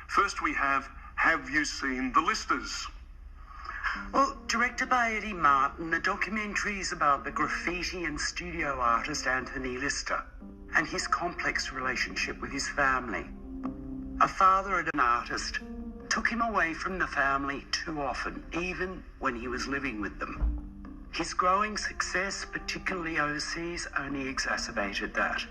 First we have you seen The Listers? Well, directed by Eddie Martin, the documentary is about the graffiti and studio artist Anthony Lister and his complex relationship with his family. A father and an artist took him away from the family too often, even when he was living with them. His growing success, particularly overseas, only exacerbated that.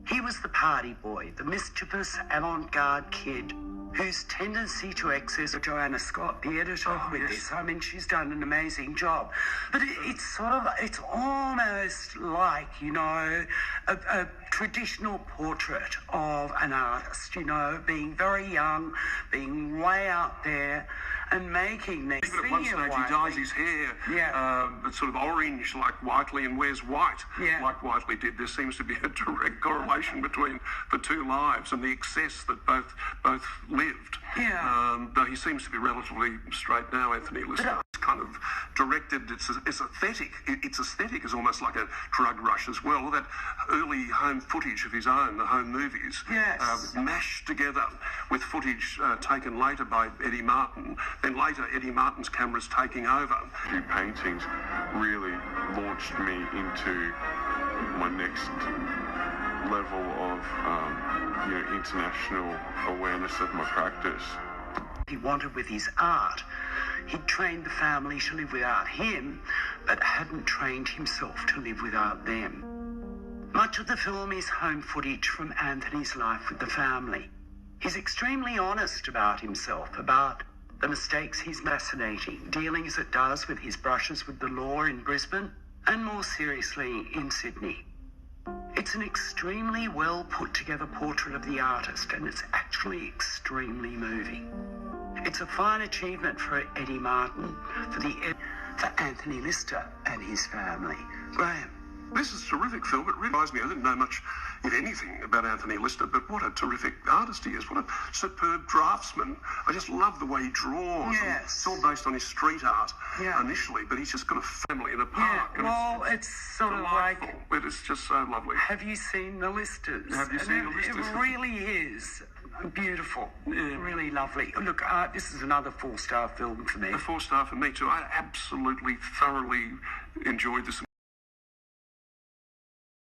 He was the party boy, the mischievous avant-garde kid whose tendency to excess. Joanna Scott, the editor with this, I mean, she's done an amazing job. But it's almost like, you know, a traditional portrait of an artist, you know, being very young, being way out there and making these. Even at one stage he dyes his hair sort of orange like Whiteley and wears white like Whiteley did. There seems to be a direct correlation between the two lives and the excess that both lived. Though he seems to be relatively straight now, Anthony Lister. It's kind of directed, it's aesthetic. Its aesthetic is almost like a drug rush as well. That early home footage of his own, the home movies, mashed together with footage taken later by Eddie Martin. Then later, Eddie Martin's cameras taking over. The paintings really launched me into my next level of international awareness of my practice. He wanted with his art. He'd trained the family to live without him, but hadn't trained himself to live without them. Much of the film is home footage from Anthony's life with the family. He's extremely honest about himself, about the mistakes he's fascinating, dealing as it does with his brushes with the law in Brisbane, and more seriously in Sydney. It's an extremely well put together portrait of the artist, and it's actually extremely moving. It's a fine achievement for Eddie Martin, for Anthony Lister and his family. Graham. This is a terrific film. It realised me. I didn't know much, if anything, about Anthony Lister, but what a terrific artist he is. What a superb draftsman. I just love the way he draws. Yes. It's all based on his street art initially, but he's just got a family in a park. Yeah, well, it's sort of delightful, like... But it's just so lovely. Have you seen The Listers? Have you seen The Listers? It really is beautiful. Really lovely. Look, this is another 4-star film for me. A 4-star for me too. I absolutely, thoroughly enjoyed this.